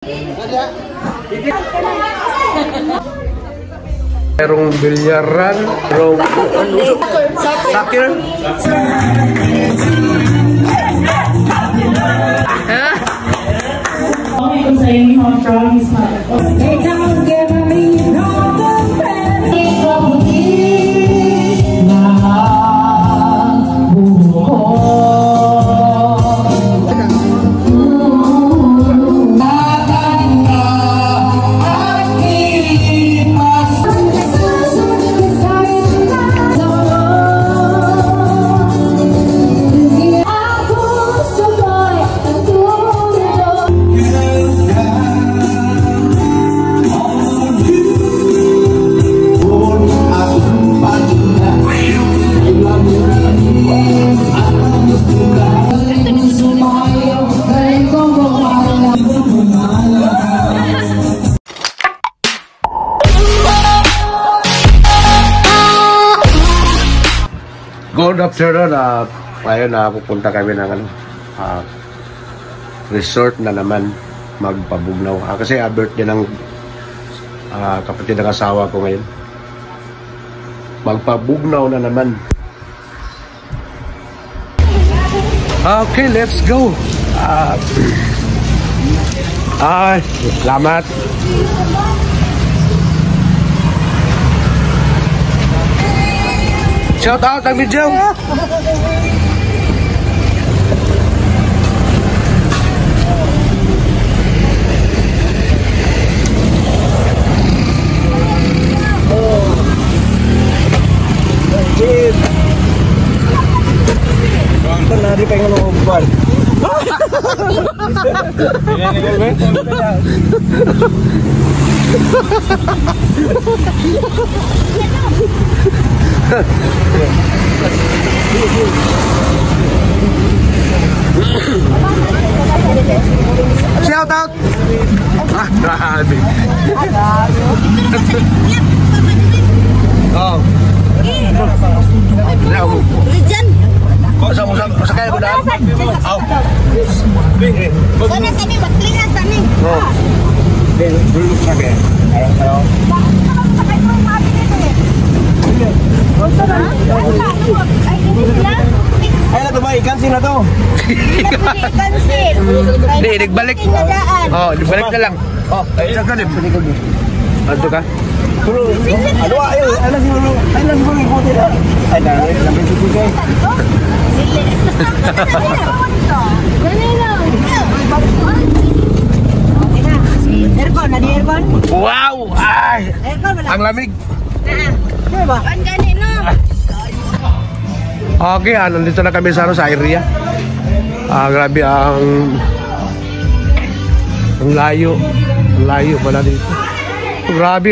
Merong bilyaran, merong soccer. Good afternoon. Ayun na, pupunta kami ng resort na naman magpabugnaw. Kasi birthday ng kapatid ng asawa ko ngayon. Magpabugnaw na naman. Okay, let's go. Salamat. Shout out ang video. Nari pa yung looban. Shout out. Grabe. Oh. Legend. Sa kaya ko daan? Aw. Sana sani, batlingan sani. Oh. Dulu sa kaya. Ayaw. Ay na to ba? Ikansin na to. Ikansin. Hindi, nagbalik. Oh, nagbalik na lang. Oh, ayun ka din. Ano ka? Ano ayo? Ano siguro? Ano siguro ikutin na? Ay, dahil namin sisigay. Aircon, ada aircon? Wow! Ay! Ang lamig. Ang ganin, no? Okay, nandito na kami sa area. Grabe ang layo. Ang layo pala dito. Grabe.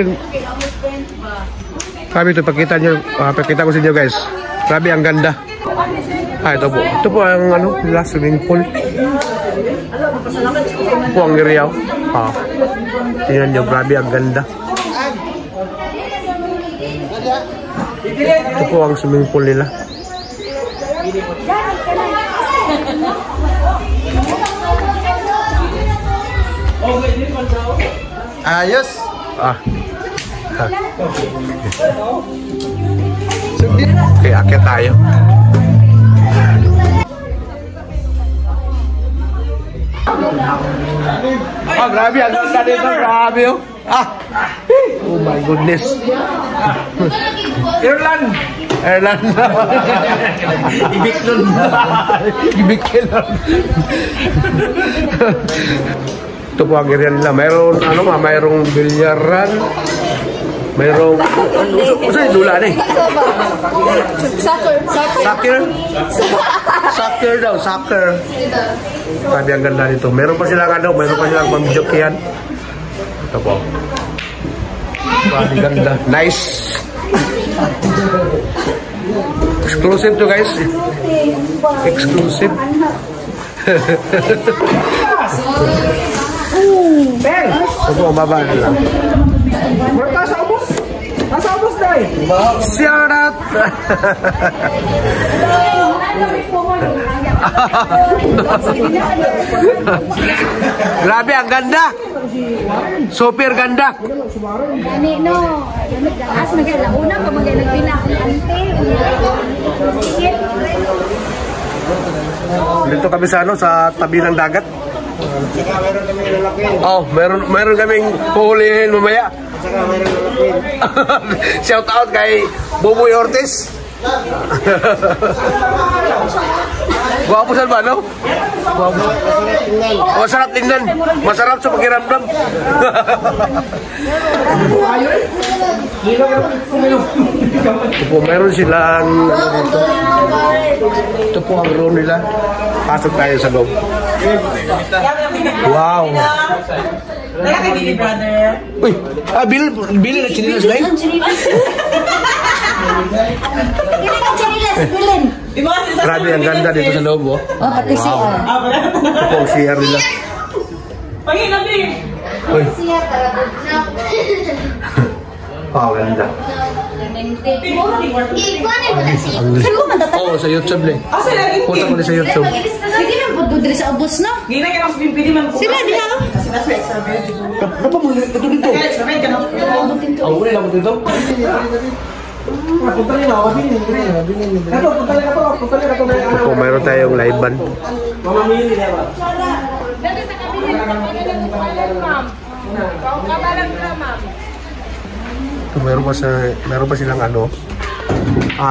Grabe ito, pakita ko sa inyo guys. Grabe ang ganda. Ito po. Ito po ang swimming pool. Ito po ang area. Tingnan nyo, grabe ang ganda. Ito po ang swimming pool nila. Ayos. Okay, akyat tayo. Grabe ang ganda dito, grabe oh. Oh my goodness. Ireland. Ibiklon. Ito po ang area nila. Mayroong bilyaran. Mayroong saan dula ni? Soccer daw, soccer. Sabi ang ganda nito. Meron pa silang pamjokyan. Ito po. Sabi ganda. Nice. Exclusive to guys. Exclusive. Ito po, mababa lang. Shout out! Grabe, ang ganda. Super ganda. Gani no, as magala una pa magala pila ante. Dito kami sa ano, sa tabi ng dagat. Oh, meron kaming puhulihin mamaya. Shout out kay Buboy Ortiz. Guwapo saan ba, no? Guwapo. Masarap tingnan. Masarap sa pakiramdam. Ito po, meron silang ito po ang room nila. Pasok tayo sa loob. Wow. Uy, bili na chinilas na yun. Grabe, ang ganda dito sa loob, oh. Oh, pati siya. Ito po ang CR nila. Uy. Oh, ganda. Oh, sa YouTube lang. Punta ko sa YouTube. Hindi na po doon sa ubos na. Sila di ha? Ano mo ito dito? Oh, wala lang dito. Ito, mayroon tayong live band. Ito, meron pa silang ano,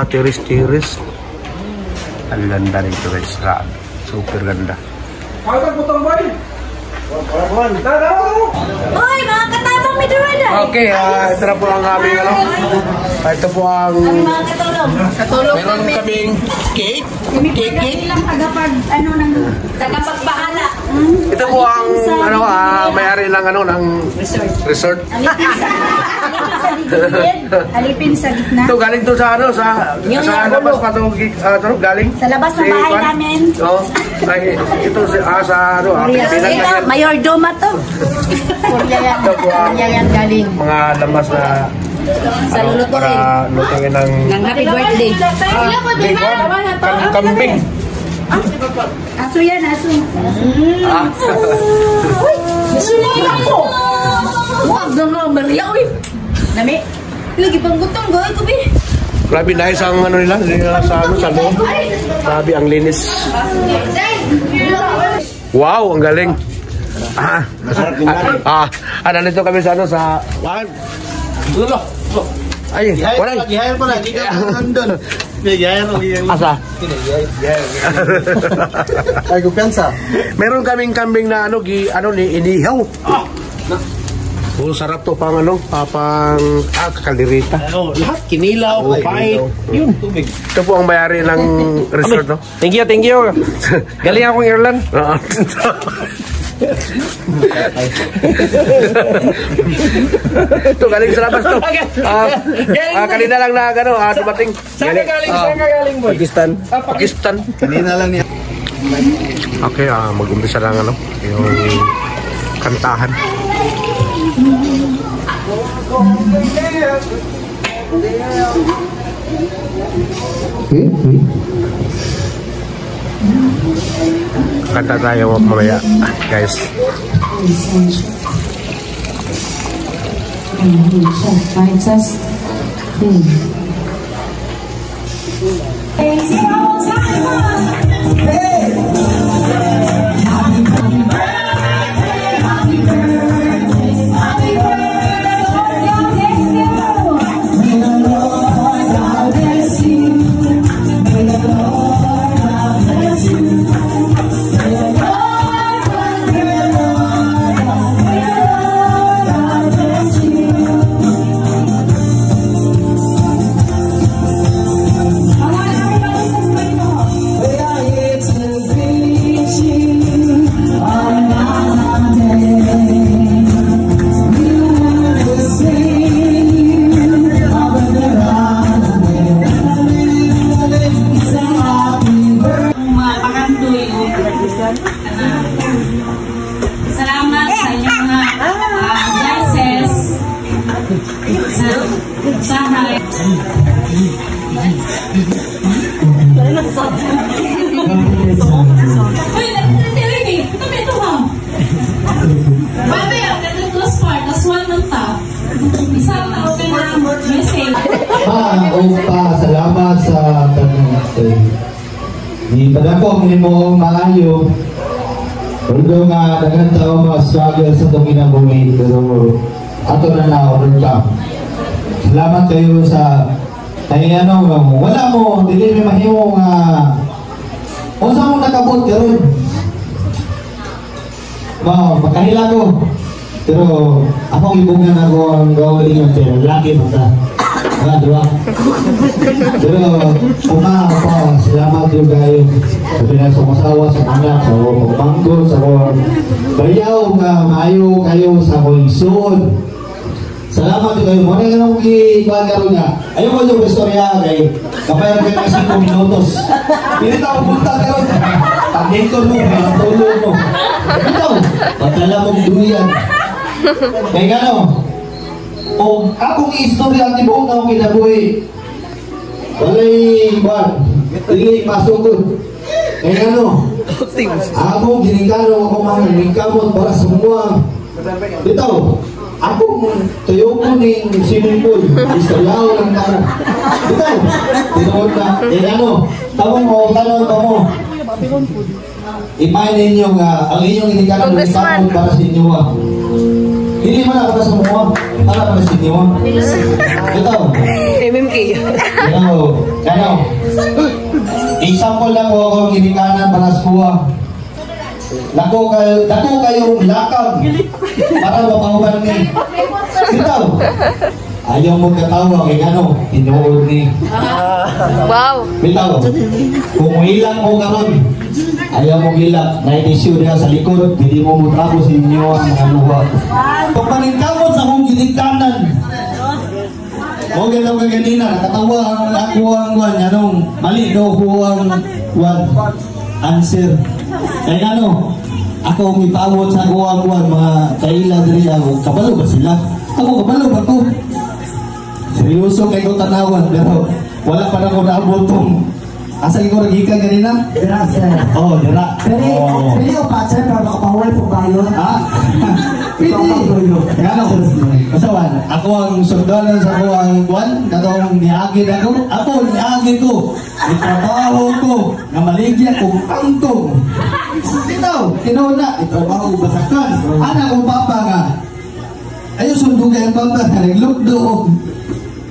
tiris. Ang ganda nito guys, super ganda. Hoy, mga katabang may durada. Okay, ito na po ang aming ano. Ito po ang Mga katulong. meron kaming cake. Cake lang tagapag ano nang tagapagbahala. Ito po ang ano, may-ari ng ano ng resort. Alipin sa gitna. Ito galing to sa ano sa labas pa to galing. Sa labas ng bahay namin. Oh, ay ito sa ano, Pilipinas. Mayordoma to. Korea yan galing. Mga lamas na Sa luto para lutuin ng happy birthday. Kambing. Aso yan, aso. Uy, nasulilang ko. Huwag na nga, Maria, uy. Nami, lagi pang gutong, gawin ko, Bi. Grabe, nice ang ano nila sa ano, sa loob. Grabe, ang linis. Wow, ang galing. Nandito kami sa ano, sa... Ay, wala. Gihayar pala, di ka nandun. Gihayar mo. Asa? Ay, kumpiyansa. Meron kaming kambing na ano, inihaw. Oh, sarap to pang ano, pang kaldereta. Lahat kinilaw, pait. Yun, tubig. Ito po ang may-ari ng resort, no? Thank you. Galing akong Ireland. Ito, galing sa labas to. Kanina lang na gano, dumating. Saan ka galing, boy? Pakistan. Kanina lang niya. Okay, mag-umpisa lang ano, yung kantahan. Kanta tayo mamaya, guys. missing. Salamat sa tanong sa'yo. Di padako mo maayo. Although nga daghang tao struggle sa itong kinabuhi, pero ato na overcome. Salamat kayo sa wala mo, dili may mahimo nga kung saan mo nakabot karon. Makahila ko. Pero akong ibungan ako ang gawin ng pero laki mo ta. Diba? Pero una ako, salamat yung kayo sa pinagsumasawa sa anak, sa pagmanggo, sa bayaw nga maayo kayo sa akong isuod. Salamat yung kayo. Muna nga nung i-bagaro niya. Ayaw ko yung istorya kay kapayang kayo ng 5 minutos. Hindi tayo punta kayo. Pag-ito mo, tulo mo. Ito, patala mong duyan. Kaya gano, o akong istorya ang tibuong na akong kinabuhi. Walay buwan, hindi masukod. Kaya gano, ako ginigano ako mga nagkamot para sa mga bitaw. Ako tuyo ko ng swimming pool, istoryaw lang tao. Bitaw, tinood na. Kaya gano, tanong mo ipahin ninyo nga ang inyong ginigano ng kamot para sa inyo. Hindi mo na para sa mga para sa inyo. Ito. MMK. Ano? Example lang ko akong ginikanan para sa kuha. Dako kayong lakab para mapahuban ni. Ito. Ayaw mo katawa kay ano, tinuod ni. Wow. Bitaw. Kung ilang mo karon, ayaw mo ilang, na-issue niya sa likod, hindi mo mutrapo sa inyo ang mga luha. Kung paningkamot sa mong ginikanan, o gano'n ka ganina, nakatawa ang ako ang anong mali do ko ang answer. Kaya ano, ako ang ipawot sa ako ang mga kaila diri ako, kabalo ba sila? Ako kabalo ba ko? Seryoso kayo tanawan, pero wala pa na ko naabot tong asa ko nagika ganina? Dira, sir. Oh, dira. Pero yung patser para makapahuwal po kayo. Pwede. Gano ko. Kasawan, ako ang sundalan sa ako ang buwan, katong niagid ako. Ako, niagid ko. Itrabaho ko, na maligya kong angkong. Ito, kinuna, itrabaho ko basakan. Anak kong papa nga. Ayaw sundo kayo papa, naglugdo.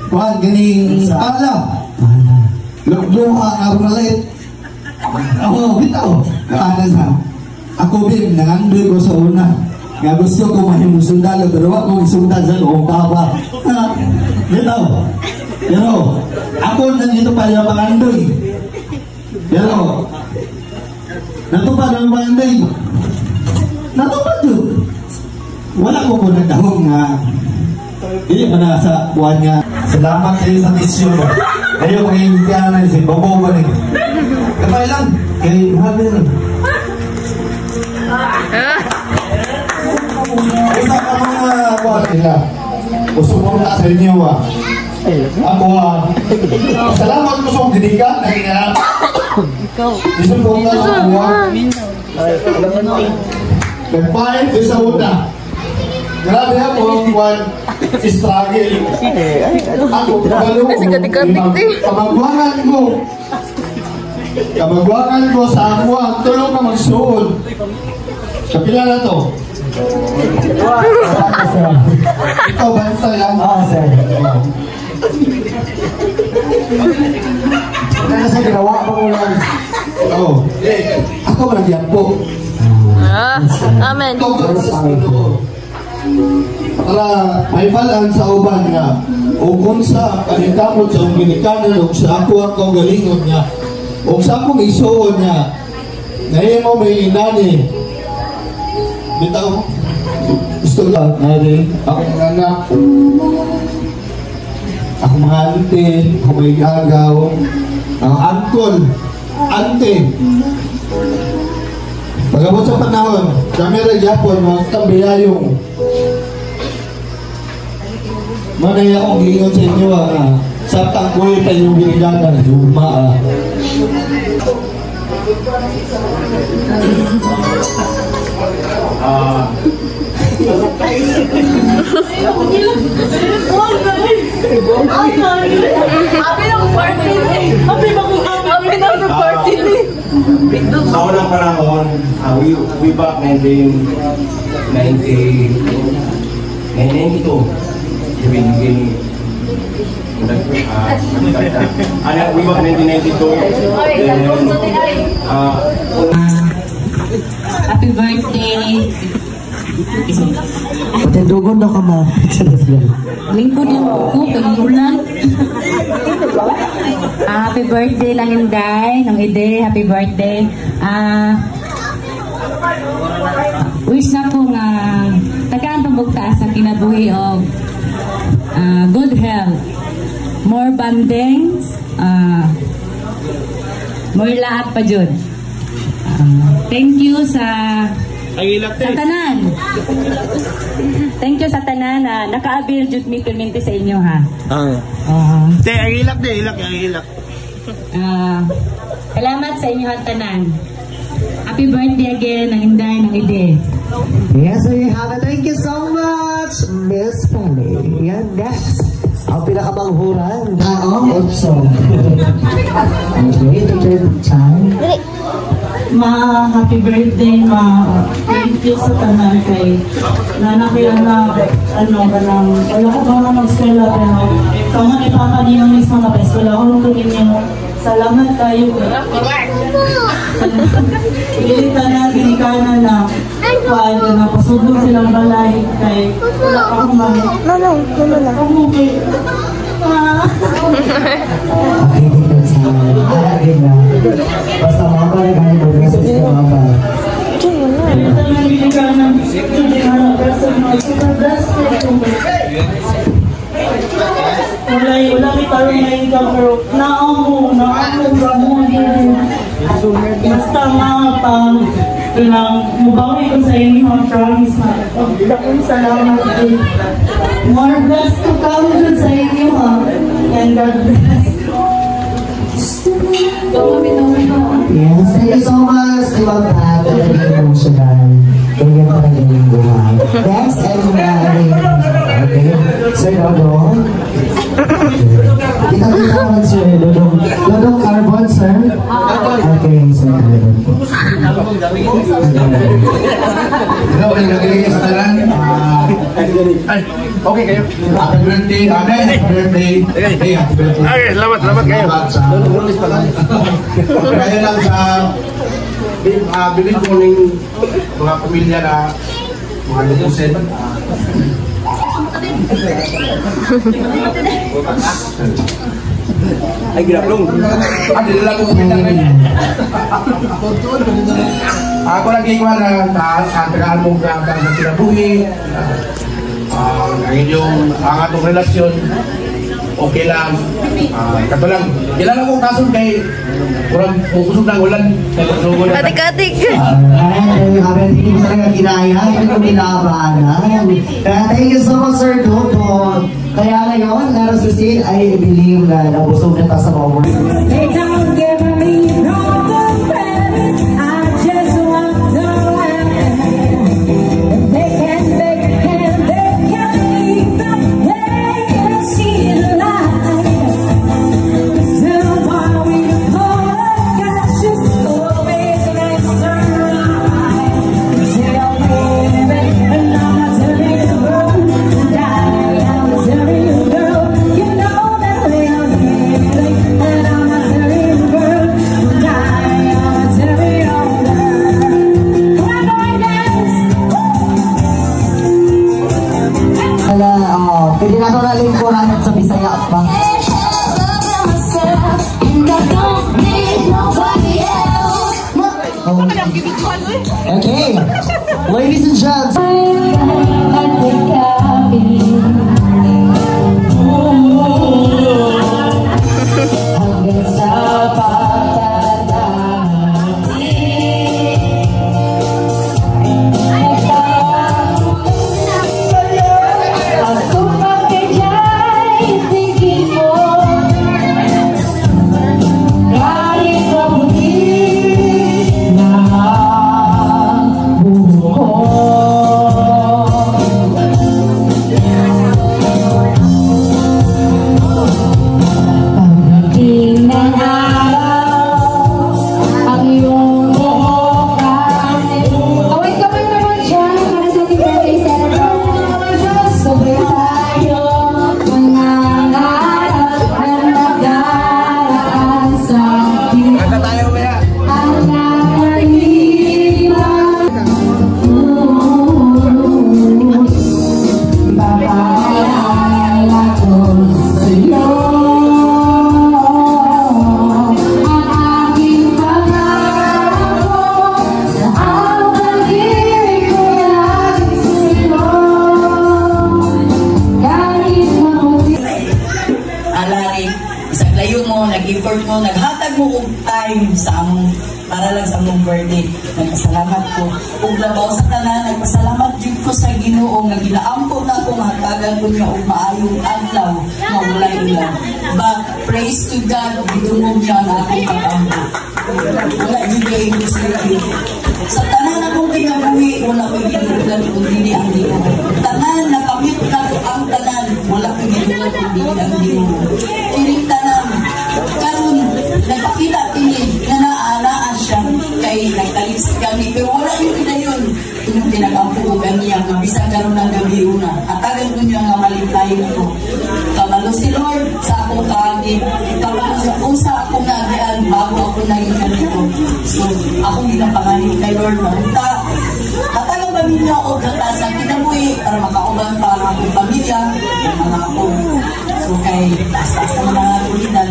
Kuhan, ganing pala. Lugduha nga ako nalit. Ako, bitaw. Kaanan sa. Ako din, nangandoy ko sa una. Nga gusto ko mahimong sundalo, pero wak mong sundan sa noong papa. Bitaw. Pero, ako nandito pa yung pangandoy. Pero, natupad ang pangandoy. Natupad yun. Wala ko po nagdahong nga. Hindi pa na sa buwan niya. Salamat kayo sa mission mo. Kayo kung yung piyanan si Bobo ba rin. Kapay lang. Kaya mahal rin. Isa ka mga buwan nila. Gusto mo na sa inyo ako salamat ko sa kong dinigan. Gusto mo na sa buwan. Nagpahin ko sa una. Grabe ako ang buwan struggle. Ako kamagwangan ko sa ako ang tulong ka magsuod. Kapila na to. Ikaw ba ito yan? Oo, sir. Kaya sa ginawa ko mo lang. Oo. Ako malagyan po. Amen. Para may balan sa uban nga o kung sa kanikamot sa uminikanan o sa ako ang kaugalingon niya o sa akong isuon niya ngayon mo may inani bitaw gusto lang ngayon akong anak akong mga ante akong may gagaw ang uncle ante pagabot sa panahon kami rin Japon mga tambiyayong manay akong gilingon sa inyo sa tangkoy pa yung biliganan luma Sa unang panahon, we back 1992, we begin we back 1992. Happy birthday. Patindugon na ka ma. Lingkod yung ako, pag-ulan. Happy birthday lang Inday, ng Ide, happy birthday. Wish na po nga tagaan pabugtaas ang kinabuhi o good health, more bandings, more lahat pa dyan. Thank you sa tanan. Thank you sa tanan na naka-avail jud mi permente sa inyo ha. Te, ang ilak. Salamat sa inyo ang tanan. Happy birthday again ng Inday ng Ide. Yes, there you have it. Thank you so much, Miss Polly. Yan, next. Ang pinakamanghuran na also. Okay, teacher Chan. Ma, happy birthday, ma. Thank you sa tanan kay nanakyan na, kanang, wala ko ba na mag-eskwela, pero kama ni Papa niyo mismo na pa-eskwela, ako nung ninyo, salamat kayo. Ilita na, binikana na, paano na, pasudong silang balay, kay wala ako man. Ako okay. Okay, teacher Chan. Alagin na. Basta mga ba naghanip mo na sa mga ba. Ilita na, binikana, wala may tarong na income pero naamo basta mga pang mubawi ko sa inyo ang promise na dakong salamat din more blessed to come dun sa inyo ha and God bless. Yes, thank you so much. Di ba pa? Talagang emotional. Kaya pa kanyang buhay. Next, okay. Sir Dodong. Kita naman Sir Dodong. Dodong Carbon, sir? Okay, Sir Carbon. Hello, nagkakilagay sa talan. Okay kayo. Happy birthday, Ate. Happy birthday. Hey, happy birthday. Okay, salamat kayo. Kaya lang sa bilin ko ng mga pamilya na mga lutusin. Ay, ginaplong. Dila ko kumita ngayon. Ako lagi ko na sa tagaan mong sa kinabuhi. Ang inyong atong relasyon okay lang. Kato lang, kilala ko kason kay kurang pukusog ng ulan. Katik-katik. Ay, hindi mo talaga kinaya, hindi ko nilabanan. Kaya thank you so much, Sir Dodo. Kaya ngayon, Laro Susin, I believe na nabusog na ta sa mga world. They don't give me no credit. I just want to laugh. They can leave the they can see the light. Still while we apologize, just always nice to ride. Say I'm living and I'm not telling the world to die. I'm telling you, girl, you know that way I'm living and I'm not telling the world to die. I'm telling you, girl. Come on, boy, dance. Pwede na ito na lingkuran sa Bisaya pa. Okay, ladies and gents. Hanggang sa effort mo, naghatag mo og time sa among para lang sa among birthday. Nagpasalamat ko. Ug labaw sa tanan, nagpasalamat jud ko sa Ginoo nga ginaampo na ko nga hatagan ko niya og maayong adlaw nga walay ulan. But praise to God, gidungog niya ang akong pag-ampo. Wala jud kay sa tanan akong kinabuhi, wala ko ginulan kung dili ang Ginoo. Tanan nakamit na ko ang tanan, wala ko ginulan kung dili ang Ginoo. Kining tanan karon nagpakita kini nga naa siya kay nagtalis kami pero wala yung pinayon yung tinagampo ko kaniya nga bisag karon ng gabi una atagan ko niya nga malimtayin ko kabalo si Lord sa akong kaagin kabalo siya kung sa akong naagian bago ako naging ganito so ako ginapanganin kay Lord na atagan ba niya o gata sa kinabuhi para makauban pa ang akong pamilya ang mga ako so kay taas-taas na mga kulitan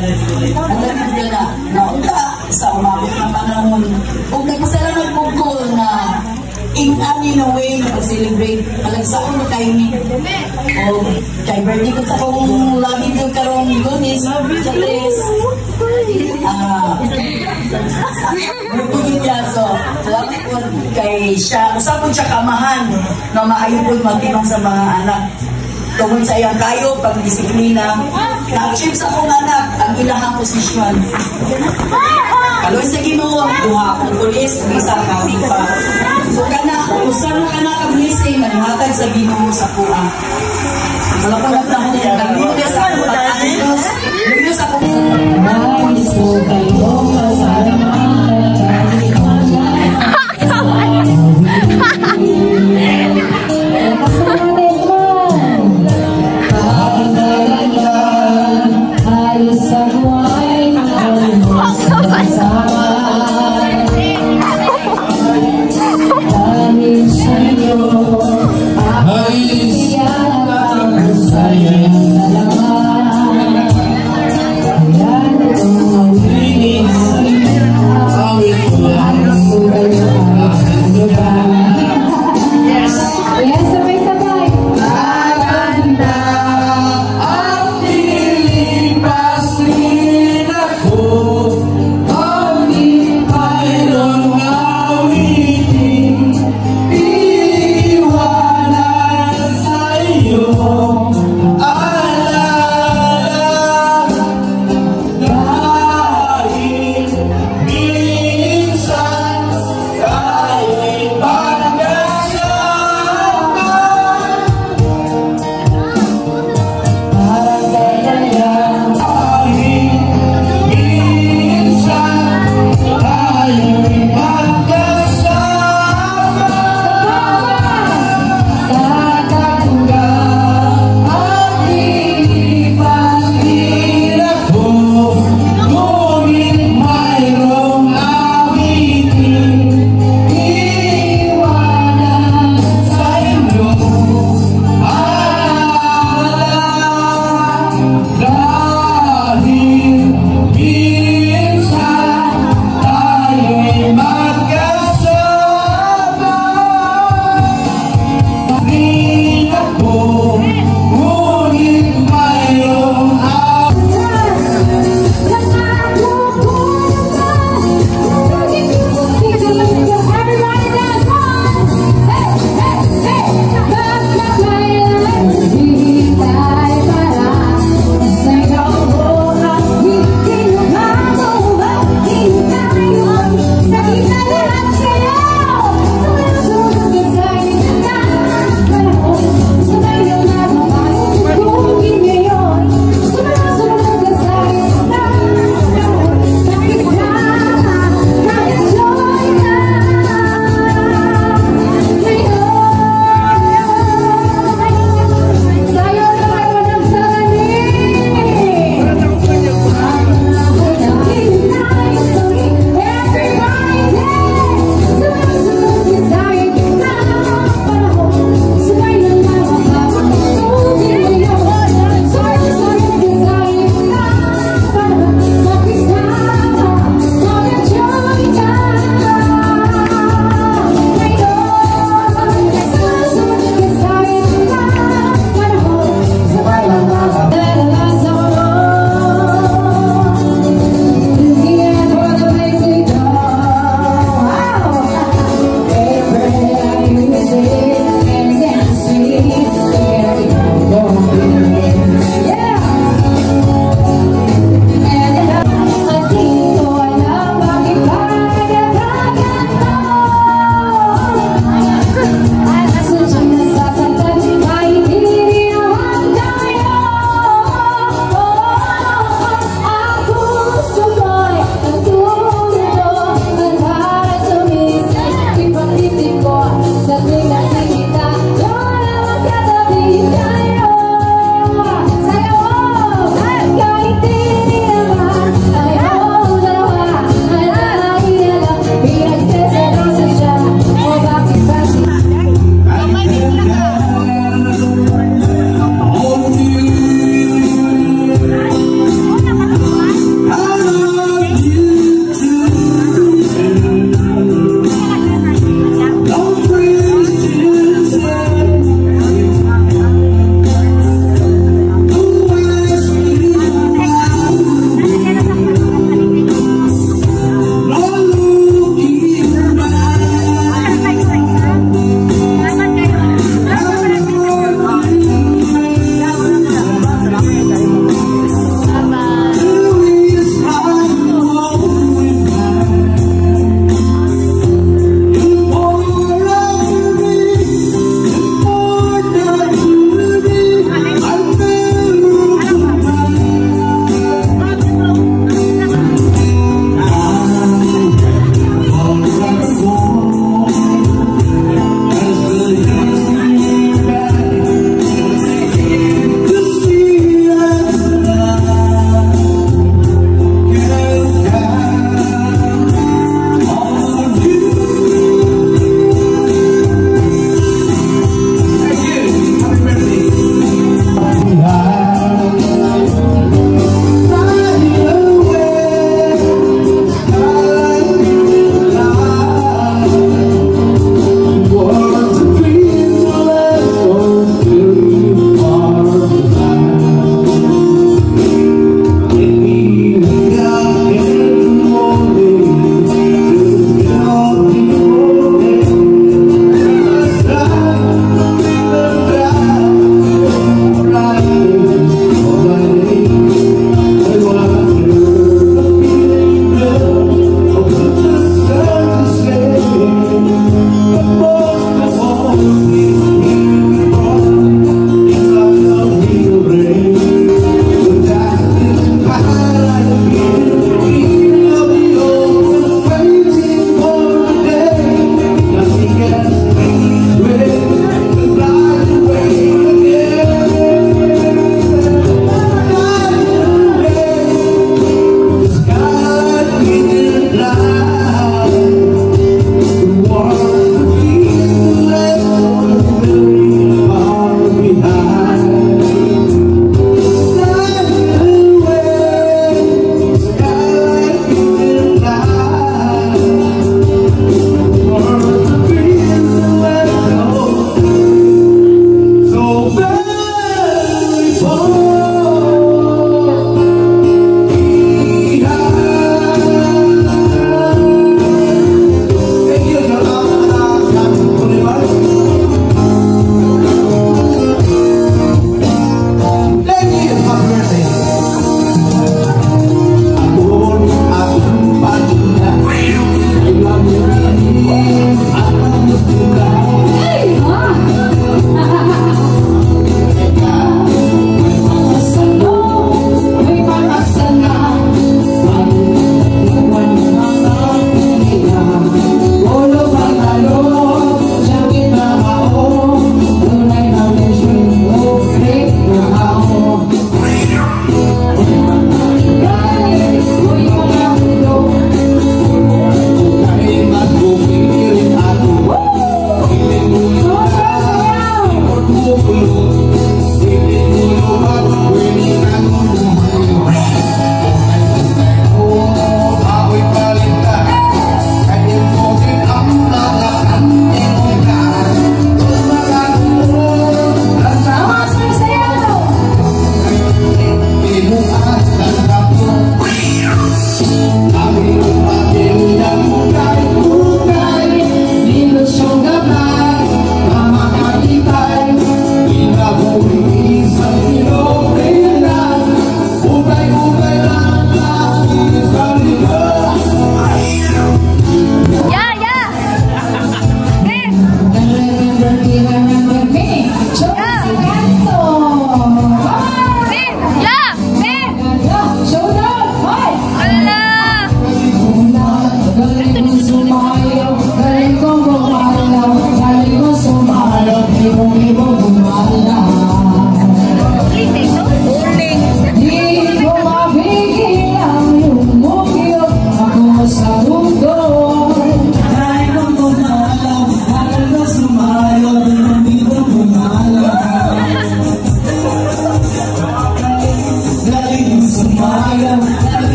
nagagin ko na naunta sa umabot na panahon kung nagpasalamat po ko na in any way na pag-celebrate palagsaon mo kay ni o kay birthday ko sa kong lagi ko karong Lunes Saturdays so salamat po kay siya usapon siya kamahan na maayon po magtinong sa mga anak tungkol sa iyang kayo, pagdisiplina na-achieve sa akong anak ang ilahang posisyon kaloy sa Ginoo duha akong pulis isa kami pa so kana usan na anak ang blessing naghatag sa Ginoo sa kuha wala pa lang ako naglunes sa akong pag-anos lunes ako so kayo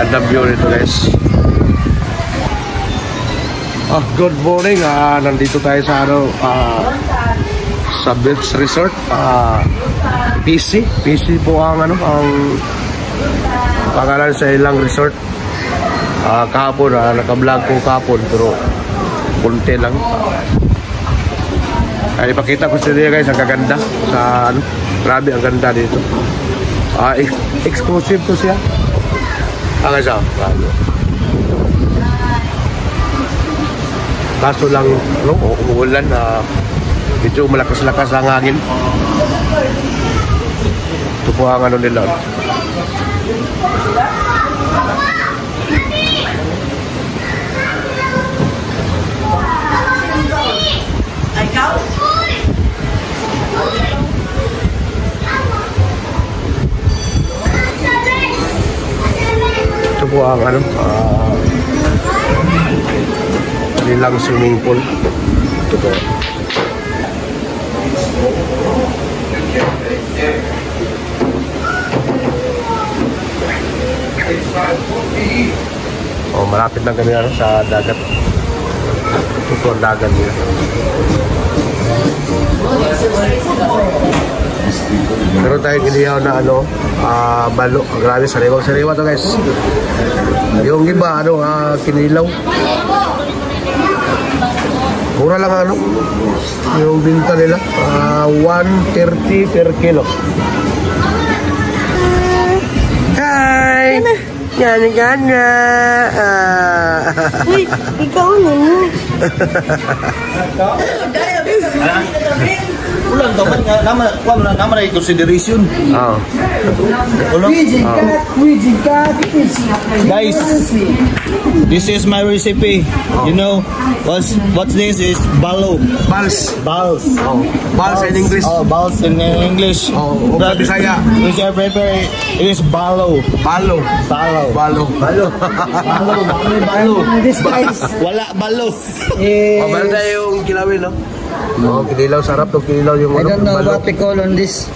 Gandang view nito guys. Good morning. Nandito tayo sa sa beach resort. PC po ang ang pangalan sa ilang resort. Kahapon naka-vlog ko kahapon pero konti lang. Ay ipakita ko sa inyo guys, ang gaganda sa grabe ang ganda dito. Exclusive to siya. Kaso lang umuulan medyo malakas-lakas ang hangin. Ito po ang nila. Ito po ang nilang swimming pool. Ito po. Malapit na ganyan sa dagat. Ito po ang dagat niya. Meron tayong inihaw na balo. Grabe, sariwang-sariwa to guys. Yung iba, kinilaw. Mura lang yung binta nila. 130 per kilo. Hi! Gana-gana! Uy, ikaw Ulan daw man naman ay consideration. Guys, this is my recipe. You know what's this is balo. Bals. Bals in English. Bals in English. But Bisaya. Which I prepare it is balo. Balo. This guys. Wala balo. Mabanda yung kilawin, no? Kinilaw, sarap to kinilaw yung I don't know what we call on this.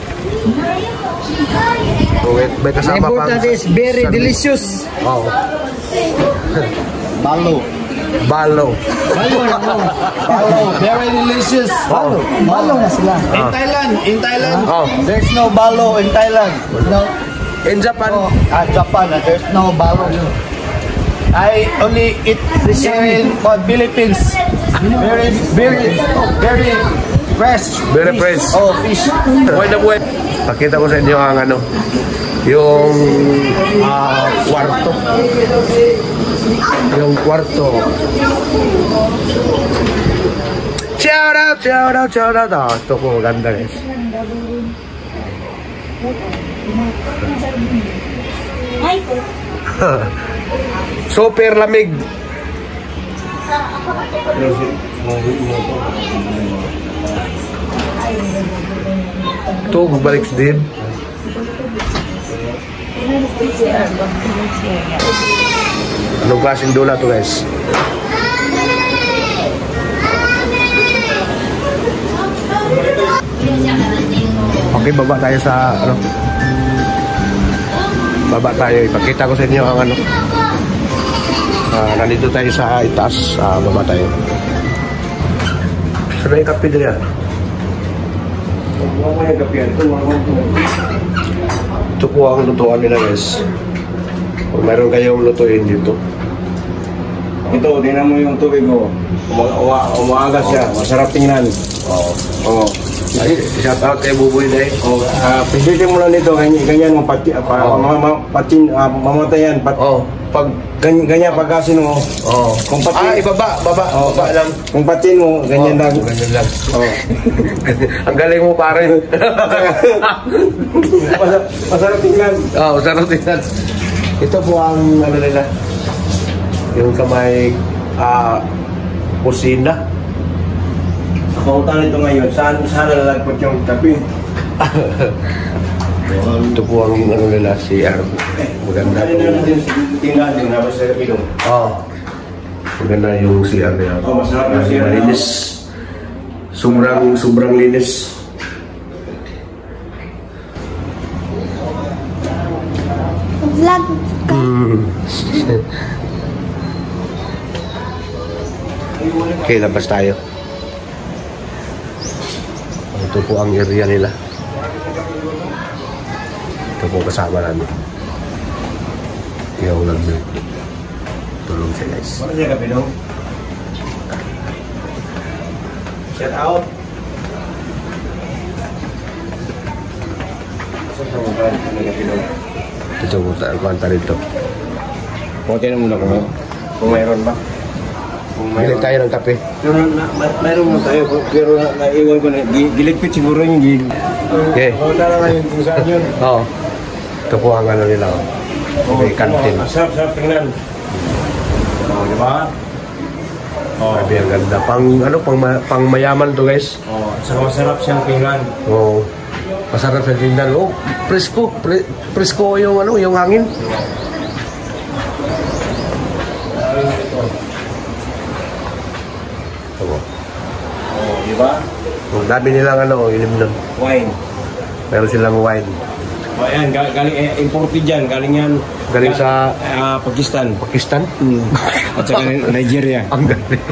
May kasama important is very delicious. Balo. Balo. Balo, very delicious. Balo na sila. In Thailand, Oh. there's no balo in Thailand. No. In Japan. Japan, there's no balo. I only eat fish in Philippines. Very fresh. Very fresh. Oh, fish. Buhay na buhay. Pakita ko sa inyo ang ano, yung kwarto. Yung kwarto. Shout out, shout out, shout out. Oh, ito po, maganda guys. Super lamig. Ito, magbalik si Dave. Anong klaseng dola to guys? Okay, baba tayo sa ano? Baba tayo, ipakita ko sa inyo ang ano. Nandito tayo sa itaas, baba tayo. Saan yung kape dyan? Ito po ang lutuan nila guys. Kung meron kayong lutuin dito. Ito, tingnan mo yung tubig mo. Umaga siya, masarap tingnan. Oo. Ay, shout out kay Buboy na eh. Pisitin mo lang dito, ganyan mamatayan. Pag ganyan pagkasin mo. Kung patin, ibaba, baba lang. Kung patin mo, ganyan lang. Ganyan lang. Ang galing mo pare. Masarap tingnan. Masarap tingnan. Ito po ang ano nila. Yung kamay kusina. Pautan nito ngayon, saan nalalagpot yung kape? Ito po ang ano nila, CR. Maganda po. Tingnan yung nabas sa ilong. Maganda yung CR nila. Masarap yung CR. Malinis. Sobrang linis. Vlog. Okay, labas tayo. Ito po ang area nila. Ito po kasama namin. Yung nag-milk. Tulong siya guys. Ano siya kape dong? Shout out. Ito po tayo kanta rito. Kunti na muna kung mayroon ba? Bili tayo ng kape. Mayroon mo tayo, pero naiwan ko na. Giligpit siguro yung gig. Okay. Punta na ngayon kung saan yun. Oo. Ito po ang ano nila. May kantin. Sarap tingnan. Di ba? Grabe ang ganda. Pang mayaman to guys. Saka masarap siyang tingnan. Oo. Masarap sa tingnan. Presko. Presko yung ano, yung hangin. Di ba? Ang dami nilang ano, ilim nun. Wine. Meron silang wine. Ayan, galing imported dyan. Galing yan. Galing sa Pakistan. Pakistan? At saka Nigeria. Ang galing.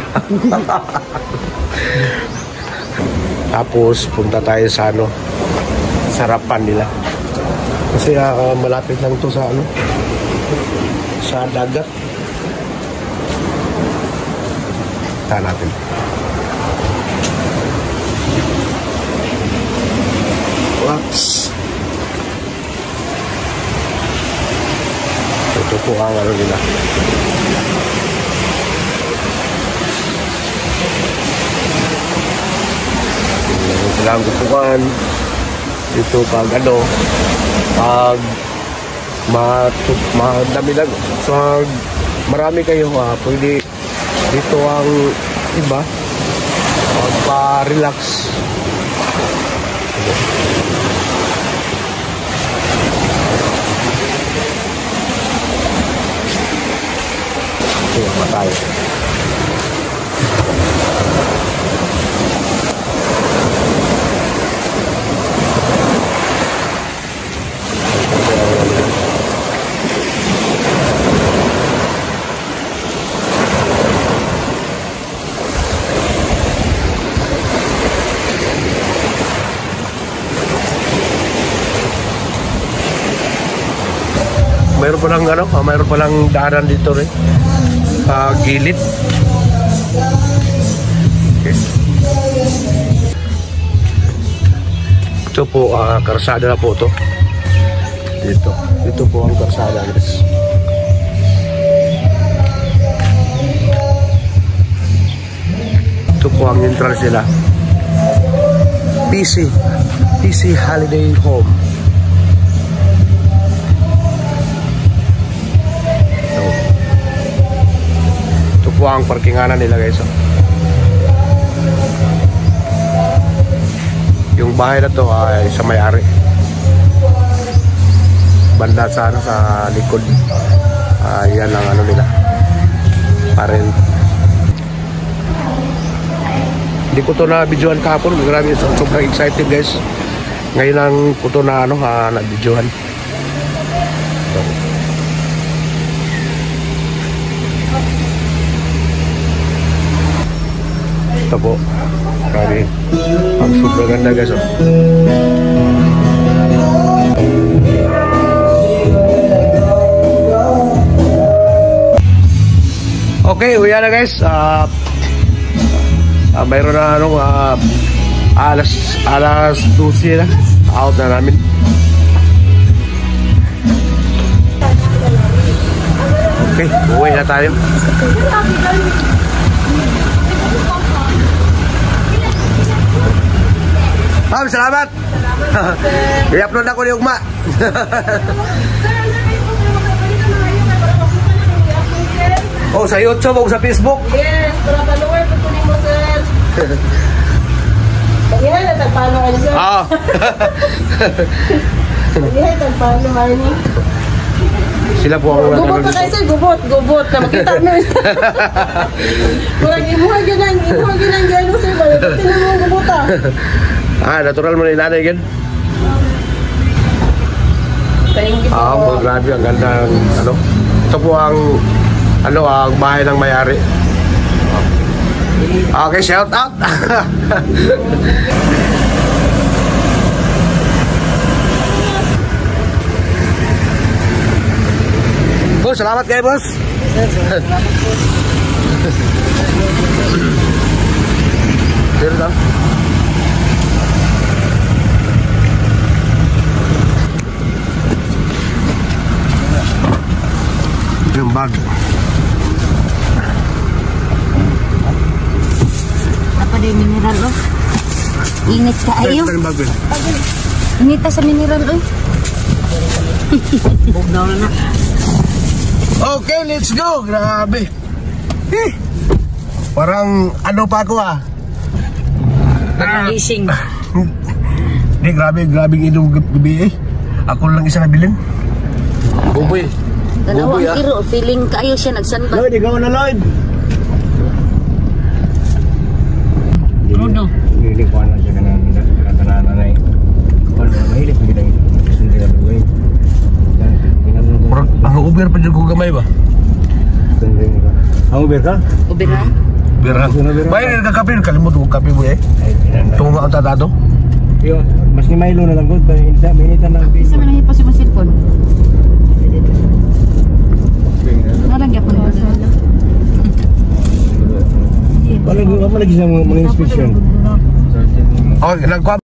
Tapos punta tayo sa ano, sarapan nila. Kasi malapit lang to sa ano, sa dagat. Saan natin? Ito po ang ano nila. Sila ang gustuhan. Ito pag ano, pag madami lang, so marami kayo, pwede dito ang iba magpa-relax. Ito pa tayo. mayroon pa lang ano, mayroon pa lang daanan dito rin. Gilid. Okay. Ito po, karsada na po ito. Dito po ang karsada, guys. Ito po ang entrance nila. PC Holiday Home. Ito po ang parkinganan nila, guys. Yung bahay na to ay sa may-ari. Banda sa likod. Yan ang ano nila. Parent. Hindi ko to na videohan kahapon. Grabe, sobrang excited, guys. Ngayon lang ko to na na videohan. Ito po. Grabe. Ang super ganda, guys. Okay, uwi na, guys. Mayroon na alas 12 na. Out na namin. Okay, uwi na tayo. Ma'am, salamat. I-upload ako ni Ugma. Oh, sa YouTube o sa Facebook? Yes, para follower po mo, sir. Pag-ihay na tagpano ka niyo, sir. Oo. Pag-ihay tagpano ka niyo. Sila po ako. Gubot na kayo, sir. Gubot. Na makita mo. Murag imuhag yun ang gano'n, sir. Bakit na mo gubot, Natural mo na inanay again. Thank you po. Grabe, ang ganda ng ito po ang ang bahay ng may-ari. Okay, shout out. Boss, salamat kayo, boss. Pero daw. Yung bag. Apa din mineral, oh. Init ka ayo. Init sa mineral, oh. Okay, let's go. Grabe. Parang pa ako, Gising. Hindi, grabing idong gabi, Ako lang isa nabilin. Buboy. Dalawang kiro, feeling kayo siya nagsanba. Lloyd, ikaw na, Lloyd. Rudo. Hindi ko alam siya kanananay. Kung mahilig mo ginang sundi na duway. Ang Uber pa dyan kong gamay ba? Ang Uber ka? Uber ha? Uber ha? Bayan ka kape, kalimut ko kape mo Tunga ang tatado? Yo, mas ni Milo na lang good. Minitan lang. Isa man nahipas yung cellphone. Nalagyan po na. Paano lagi sa mga inspection? Oh, nagkuha